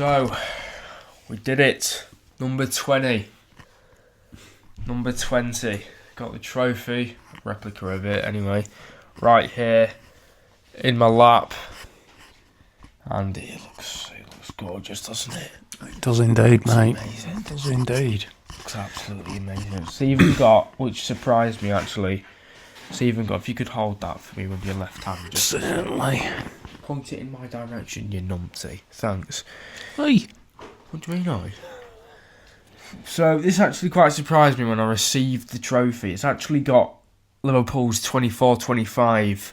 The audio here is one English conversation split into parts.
So, we did it. Number 20. Got the trophy, replica of it anyway, right here in my lap. And it looks gorgeous, doesn't it? It does indeed, mate. Amazing. It does indeed. Looks absolutely amazing. It's even got, which surprised me actually, it's even got, if you could hold that for me with your left hand. Just Certainly. point it in my direction, you numpty. Thanks. Hey. What do you mean, I? So, this actually quite surprised me when I received the trophy. It's actually got Liverpool's 24-25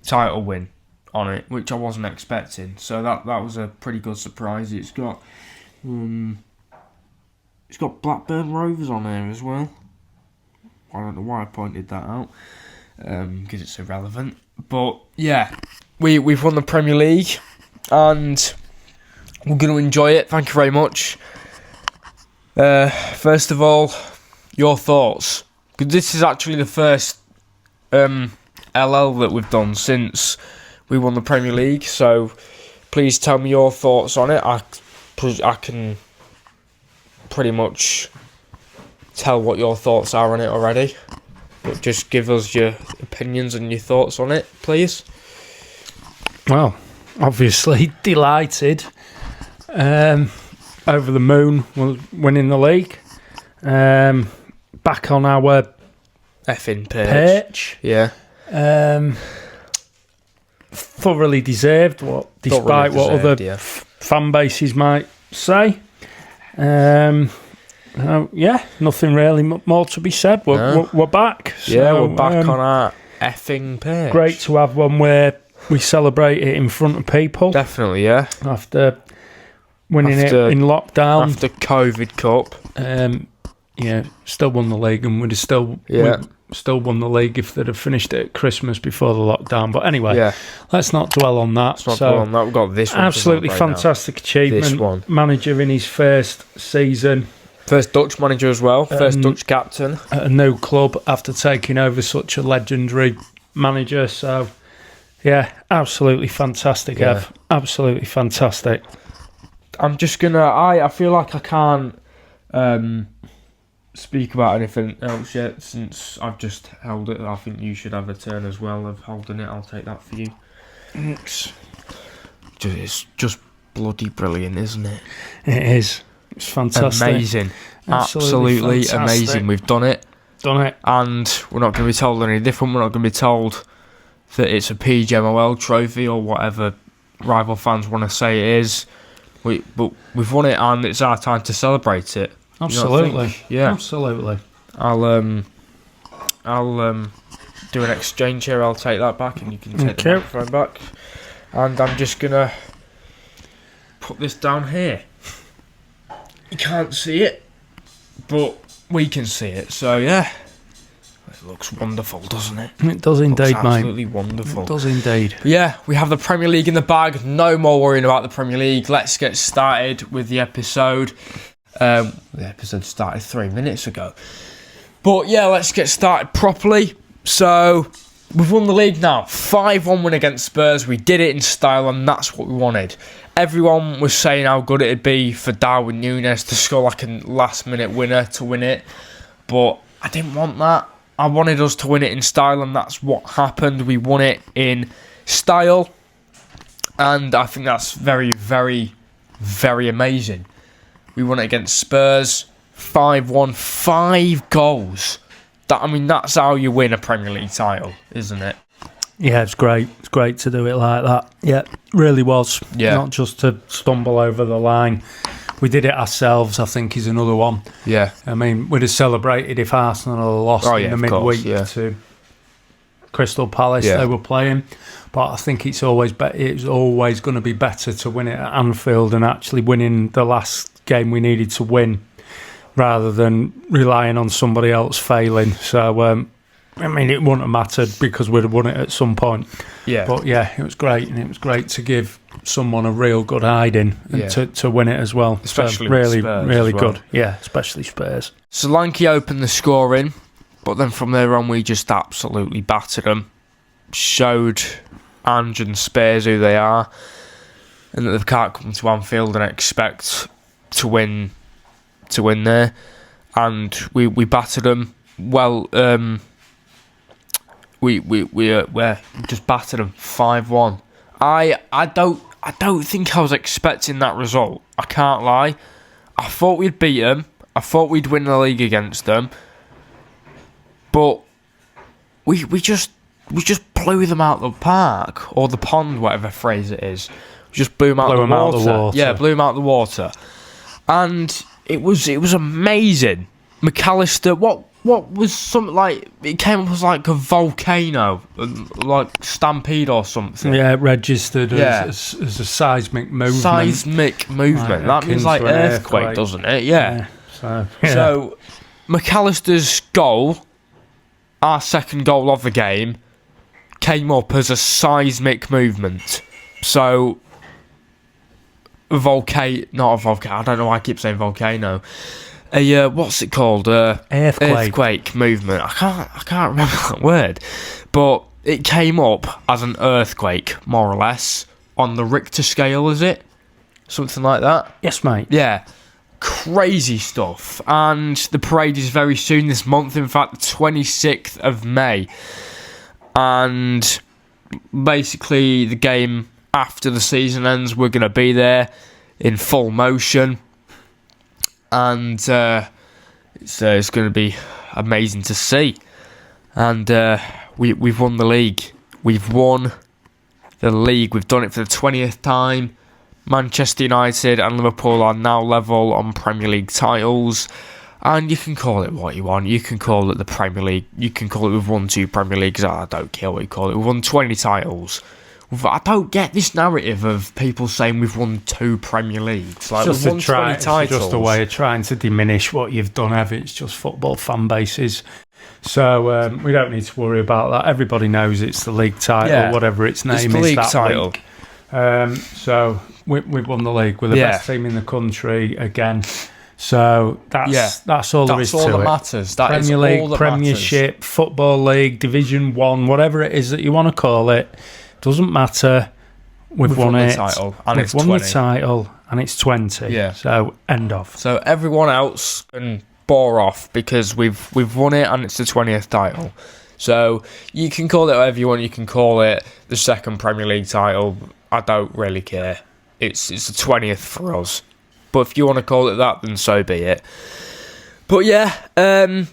title win on it, which I wasn't expecting. So that was a pretty good surprise. It's got Blackburn Rovers on there as well. I don't know why I pointed that out, because it's irrelevant. But yeah, we've won the Premier League, and we're going to enjoy it. Thank you very much. First of all, your thoughts. Because this is actually the first LL that we've done since we won the Premier League. So please tell me your thoughts on it. I can pretty much tell what your thoughts are on it already. But just give us your opinions and your thoughts on it, please. Well, obviously delighted. Over the moon, winning the league. Back on our effing perch. Yeah. Thoroughly deserved, despite what other fan bases might say. Nothing really more to be said. We're back. So, we're back on our effing perch. Great to have one where we celebrate it in front of people. Definitely, yeah. After winning it in lockdown. After COVID Cup. Still won the league, and we'd have still won the league if they'd have finished it at Christmas before the lockdown. But anyway, let's not dwell on that. We've got this one. Absolutely fantastic achievement. This one. Manager in his first season. First Dutch manager as well. First Dutch captain. At a new club after taking over such a legendary manager. So, yeah, absolutely fantastic, Ev. Absolutely fantastic. I'm just going to... I feel like I can't speak about anything else yet since I've just held it. I think you should have a turn as well of holding it. I'll take that for you. It's just bloody brilliant, isn't it? It is. It's fantastic. Amazing. Absolutely fantastic. Amazing. We've done it. And we're not going to be told any different. We're not going to be told that it's a PGMOL trophy or whatever rival fans want to say it is. But we've won it, and it's our time to celebrate it. Absolutely. Yeah. Absolutely. I'll do an exchange here. I'll take that back, and you can take the microphone back. And I'm just gonna put this down here. You can't see it, but we can see it. So yeah, it looks wonderful, doesn't it? It does indeed, mate. Absolutely wonderful. It does indeed. But yeah, we have the Premier League in the bag. No more worrying about the Premier League. Let's get started with the episode. The episode started 3 minutes ago. But yeah, let's get started properly. So, we've won the league now. 5-1 win against Spurs. We did it in style, and that's what we wanted. Everyone was saying how good it'd be for Darwin Núñez to score like a last-minute winner to win it. But I didn't want that. I wanted us to win it in style, and that's what happened. We won it in style. And I think that's very, very, very amazing. We won it against Spurs, 5-1, 5 goals. That's how you win a Premier League title, isn't it? Yeah, it's great. It's great to do it like that. Yeah, really was. Yeah. Not just to stumble over the line. We did it ourselves, I think, is another one. Yeah. We'd have celebrated if Arsenal had lost in the midweek to Crystal Palace. They were playing. But I think it's always going to be better to win it at Anfield and actually winning the last game we needed to win rather than relying on somebody else failing. So, it wouldn't have mattered because we'd have won it at some point. Yeah. But yeah, it was great, and it was great to give someone a real good hiding and to win it as well. Especially really, Spurs really as well. good. Yeah, especially Spurs. Solanke opened the scoring, but then from there on we just absolutely battered them. Showed Ange and Spurs who they are. and that they can't come to Anfield and expect to win there. And we battered them. Well, we just battered them 5-1. I don't think I was expecting that result. I can't lie. I thought we'd beat them. I thought we'd win the league against them. But we just blew them out the park, or the pond, whatever phrase it is. We just blew them out the water. Yeah, blew them out the water. And it was amazing. McAllister, what was something like, it came up as like a volcano, like stampede or something. Yeah, it registered as a seismic movement. Seismic movement. That means like earthquake, doesn't it? Yeah. So McAllister's goal, our second goal of the game, came up as a seismic movement. So not a volcano. I don't know why I keep saying volcano. What's it called? Earthquake movement. I can't remember that word, but it came up as an earthquake, more or less, on the Richter scale. Is it something like that? Yes, mate. Yeah, crazy stuff. And the parade is very soon this month. In fact, the 26th of May, and basically the game after the season ends, we're gonna be there in full motion. And it's going to be amazing to see. And we've won the league. We've won the league. We've done it for the 20th time. Manchester United and Liverpool are now level on Premier League titles. And you can call it what you want. You can call it the Premier League. You can call it we've won 2 Premier Leagues. I don't care what you call it. We've won 20 titles. I don't get this narrative of people saying we've won 2 Premier Leagues. Like, we've won 20 titles. It's just a way of trying to diminish what you've done, Ev. It's just football fan bases. So we don't need to worry about that. Everybody knows it's the league title, whatever its name is. The league title. So we've won the league. We're the best team in the country again. So that's all there is to it. That's all that matters. That Premier League, Premiership, Football League, Division 1, whatever it is that you want to call it. Doesn't matter. We've won it. We've won the title, and it's 20. Yeah. So end of. So everyone else can bore off because we've won it, and it's the 20th title. So you can call it whatever you want. You can call it the second Premier League title. I don't really care. It's the 20th for us. But if you want to call it that, then so be it. But yeah, I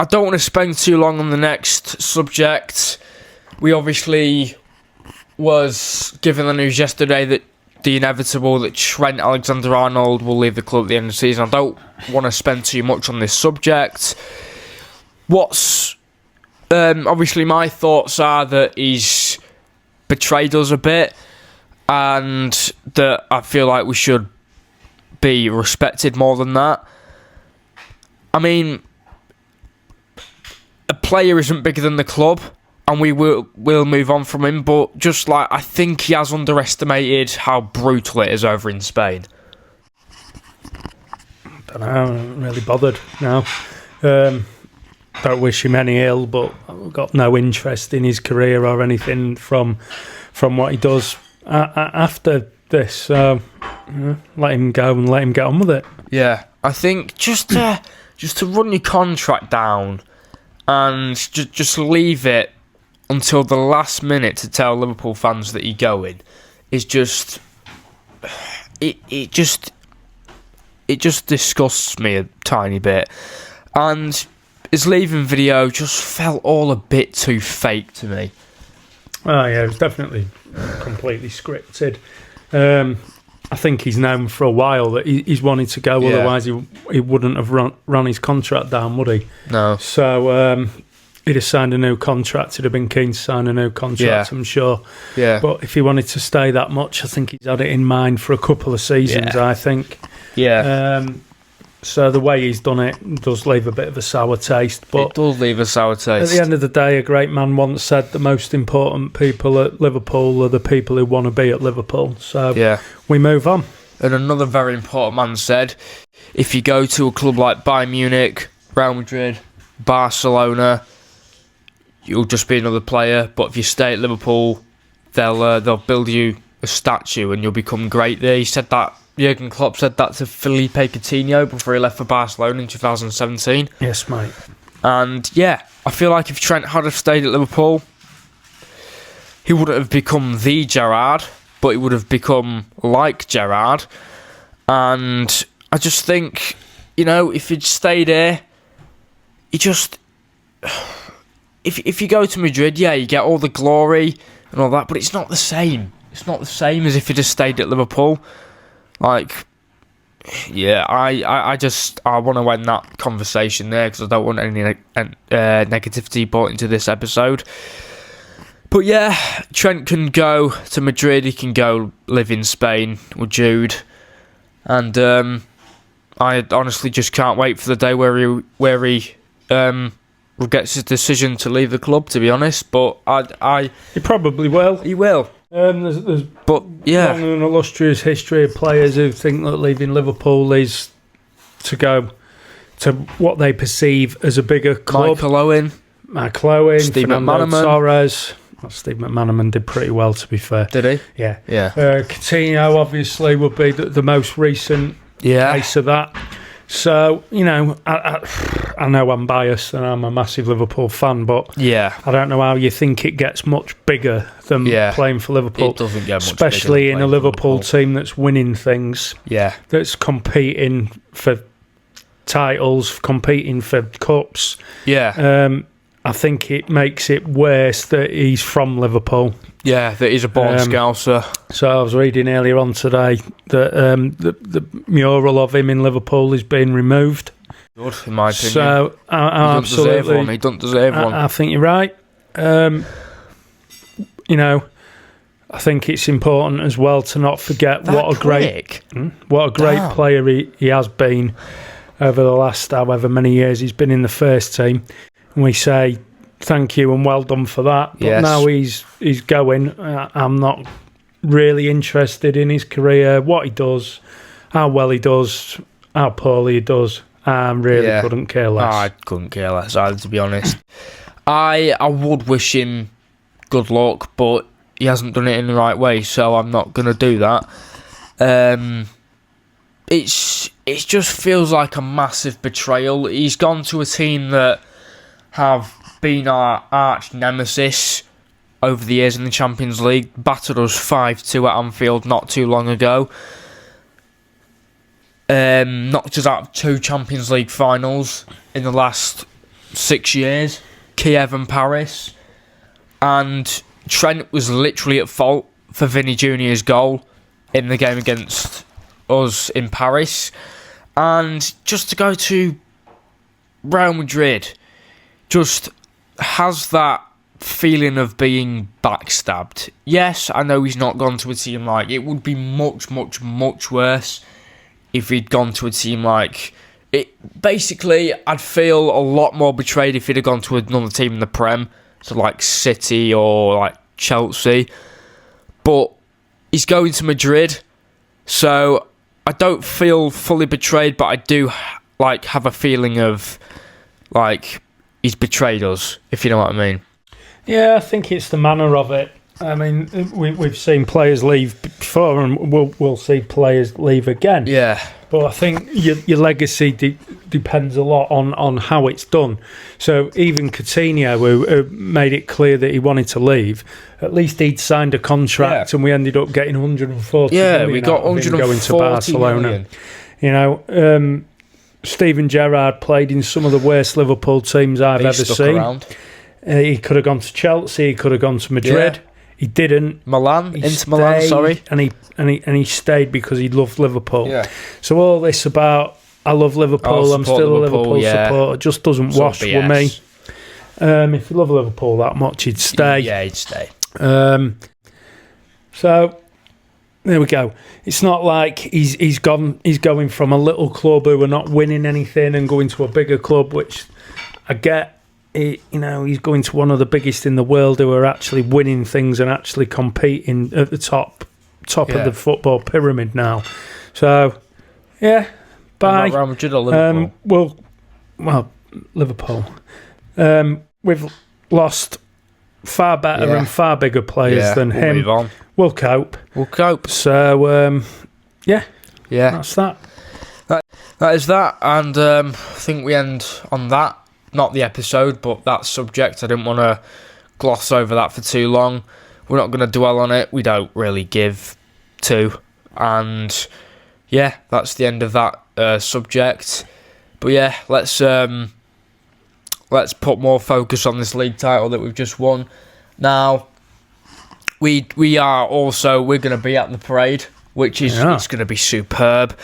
don't want to spend too long on the next subject. We obviously was given the news yesterday that the inevitable that Trent Alexander-Arnold will leave the club at the end of the season. I don't want to spend too much on this subject. Obviously my thoughts are that he's betrayed us a bit, and that I feel like we should be respected more than that. I mean, a player isn't bigger than the club, and we will move on from him, but just like, I think he has underestimated how brutal it is over in Spain. Don't know, I'm really bothered now. Don't wish him any ill, but I've got no interest in his career or anything from what he does after this. So let him go and let him get on with it. Yeah, I think just to run your contract down and just leave it until the last minute to tell Liverpool fans that you're going is just it just disgusts me a tiny bit. And his leaving video just felt all a bit too fake to me. Oh yeah, it was definitely completely scripted. I think he's known for a while that he's wanted to go, otherwise he wouldn't have run his contract down, would he? No. So he'd have signed a new contract. He'd have been keen to sign a new contract, I'm sure. Yeah. But if he wanted to stay that much, I think he's had it in mind for a couple of seasons, I think. Yeah. So the way he's done it does leave a bit of a sour taste. But it does leave a sour taste. At the end of the day, a great man once said the most important people at Liverpool are the people who want to be at Liverpool. So we move on. And another very important man said, if you go to a club like Bayern Munich, Real Madrid, Barcelona, you'll just be another player. But if you stay at Liverpool, they'll build you a statue and you'll become great there. He said that. Jurgen Klopp said that to Felipe Coutinho before he left for Barcelona in 2017. Yes, mate. And yeah, I feel like if Trent had have stayed at Liverpool, he wouldn't have become the Gerrard, but he would have become like Gerrard. And I just think, if he'd stayed there, if you go to Madrid, yeah, you get all the glory and all that, but it's not the same. It's not the same as if he'd have stayed at Liverpool. Like, yeah, I want to end that conversation there because I don't want any negativity brought into this episode. But yeah, Trent can go to Madrid. He can go live in Spain with Jude, and I honestly just can't wait for the day where he regrets his decision to leave the club. To be honest, but he probably will. He will. There's long and illustrious history of players who think that leaving Liverpool is to go to what they perceive as a bigger club. Michael Owen, Steve McManaman, Torres. Well, Steve McManaman did pretty well, to be fair. Did he? Yeah. Coutinho obviously would be the most recent case of that. So, I know I'm biased and I'm a massive Liverpool fan, but I don't know how you think it gets much bigger than playing for Liverpool. It doesn't get much especially bigger than in a Liverpool team that's winning things, that's competing for titles, competing for cups. I think it makes it worse that he's from Liverpool. Yeah, that he's a born Scouser. So I was reading earlier on today that the mural of him in Liverpool is being removed. Good, in my opinion. So absolutely, he doesn't deserve one. I think you're right. I think it's important as well to not forget what a great player he has been over the last however many years he's been in the first team. And we say thank you and well done for that. But now he's going. I'm not really interested in his career, what he does, how well he does, how poorly he does. I really couldn't care less. I couldn't care less either, to be honest. I would wish him good luck, but he hasn't done it in the right way, so I'm not going to do that. It just feels like a massive betrayal. He's gone to a team that have been our arch nemesis over the years in the Champions League, battered us 5-2 at Anfield not too long ago, knocked us out of 2 Champions League finals in the last 6 years, Kiev and Paris, and Trent was literally at fault for Vinny Jr.'s goal in the game against us in Paris, and just to go to Real Madrid just has that feeling of being backstabbed. Yes, I know he's not gone to a team like... It would be much, much, much worse if he'd gone to a team like... Basically, I'd feel a lot more betrayed if he'd have gone to another team in the Prem, so like City or like Chelsea. But he's going to Madrid, so I don't feel fully betrayed, but I do have a feeling of he's betrayed us, if you know what I mean. Yeah, I think it's the manner of it. I mean, we've seen players leave before, and we'll see players leave again. Yeah. But I think your legacy depends a lot on how it's done. So even Coutinho, who made it clear that he wanted to leave, at least he'd signed a contract, and we ended up getting 140 million. Yeah, we got 140 going to Barcelona. Million. Steven Gerrard played in some of the worst Liverpool teams I've ever seen. He could have gone to Chelsea. He could have gone to Madrid. Yeah. He didn't. Milan, and he stayed because he loved Liverpool. Yeah. So all this about I love Liverpool, I'm still a Liverpool supporter, just doesn't wash with me. If you love Liverpool that much, he'd stay. Yeah, he'd stay. So there we go. It's not like he's going from a little club who are not winning anything and going to a bigger club, which I get. He's going to one of the biggest in the world who are actually winning things and actually competing at the top of the football pyramid now. So, yeah, bye. Real Madrid or Liverpool? Well, Liverpool. We've lost far better and far bigger players than him. Move on. We'll cope. So, that's that. That is that, and I think we end on that. Not the episode, but that subject. I didn't want to gloss over that for too long. We're not going to dwell on it. We don't really give to. And that's the end of that subject. But let's put more focus on this league title that we've just won. Now, we're going to be at the parade, which is it's going to be superb.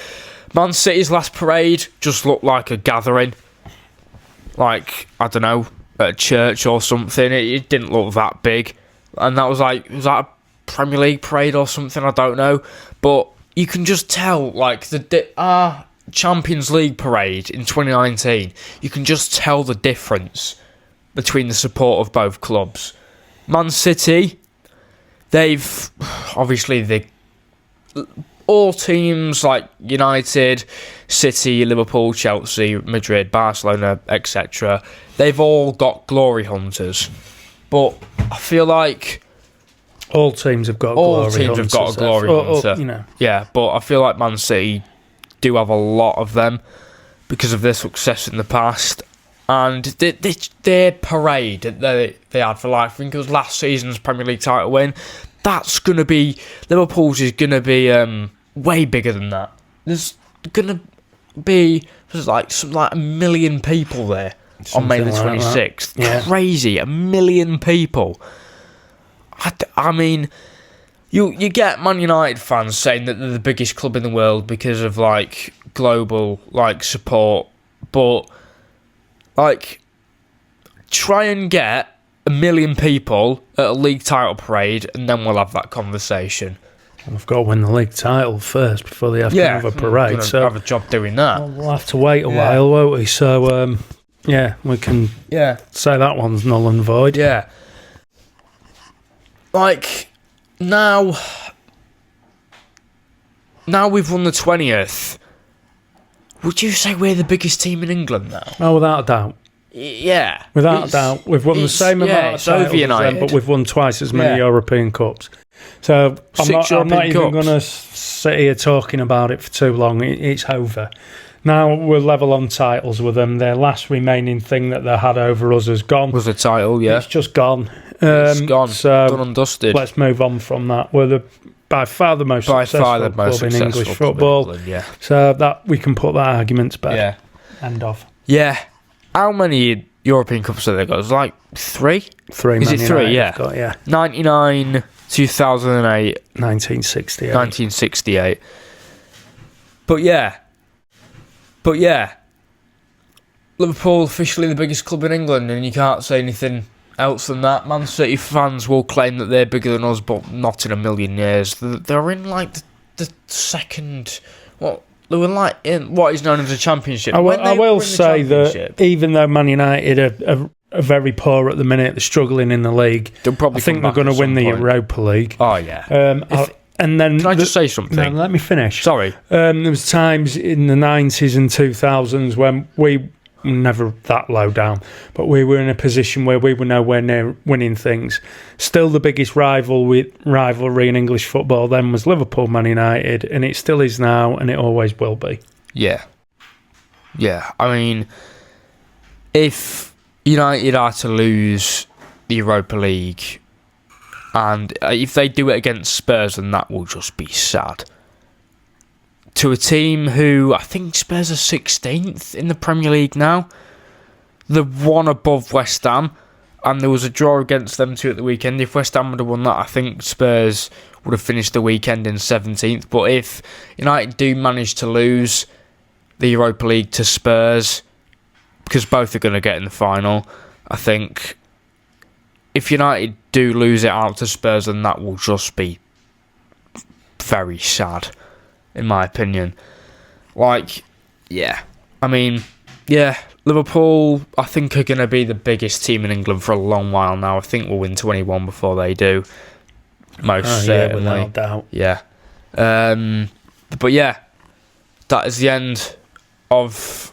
Man City's last parade just looked like a gathering. Like, I don't know, at a church or something. It didn't look that big. And that was was that a Premier League parade or something? I don't know. But you can just tell, like, our Champions League parade in 2019, you can just tell the difference between the support of both clubs. Man City, they've, obviously, all teams like United, City, Liverpool, Chelsea, Madrid, Barcelona, etc., they've all got glory hunters. But I feel like all teams have got a glory hunter. Yeah, but I feel like Man City do have a lot of them because of their success in the past. And their parade that they had for life, I think it was last season's Premier League title win, that's going to be... Liverpool's is going to be way bigger than that. There's going to be something like 1 million people there on May the 26th. Yeah. Crazy, 1 million people. I mean, you get Man United fans saying that they're the biggest club in the world because of, like, global, like, support. But, like, try and get 1 million people at a league title parade, and then we'll have that conversation. We've got to win the league title first before they have to have a parade. So have a job doing that. We'll have to wait a while, won't we? So we can say that one's null and void. Yeah. Like now we've won the 20th. Would you say we're the biggest team in England now? Oh, without a doubt. Yeah. Without a doubt. We've won the same amount of titles as them, but we've won twice as many European Cups. So I'm not even going to sit here talking about it for too long. It's over. Now we're level on titles with them. Their last remaining thing that they had over us has gone. Was a title, yeah. It's just gone. It's gone. So done and dusted. Let's move on from that. We're by far the most successful club in English football. England, yeah. So that we can put that argument to bed. Yeah. End of. Yeah. How many European Cups have they got? It's like 3? 3. Is it 3? Yeah. Got, 99, 2008, 1968. But yeah, Liverpool officially the biggest club in England, and you can't say anything else than that. Man City fans will claim that they're bigger than us, but not in a million years. They're in like the second. They were like in what is known as a championship. I will say that even though Man United are very poor at the minute, they're struggling in the league. I think they're going to win the Europa League. Oh yeah. And then can I just say something? No, let me finish. Sorry. There was times in the 90s and 2000s when we were never that low down, but we were in a position where we were nowhere near winning things. Still, the biggest rivalry in English football then was Liverpool Man United, and it still is now, and it always will be. Yeah. I mean, if United are to lose the Europa League, and if they do it against Spurs, then that will just be sad. To a team who, I think Spurs are 16th in the Premier League now. They're one above West Ham, and there was a draw against them too at the weekend. If West Ham would have won that, I think Spurs would have finished the weekend in 17th. But if United do manage to lose the Europa League to Spurs, because both are going to get in the final, I think if United do lose it out to Spurs, then that will just be very sad, in my opinion. Liverpool, I think, are going to be the biggest team in England for a long while now. I think we'll win 21 before they do. Most certainly. Yeah, without doubt. Yeah. But yeah, that is the end of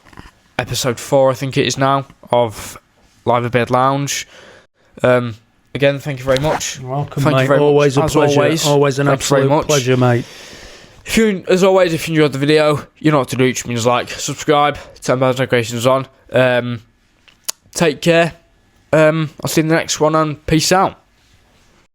episode 4, I think it is now, of Liverbird Lounge. again, thank you very much. You're welcome, mate. Always a pleasure. Always an absolute pleasure, mate. If you enjoyed the video, you know what to do. Which means like, subscribe, turn bell notifications on. Take care. I'll see you in the next one, and peace out.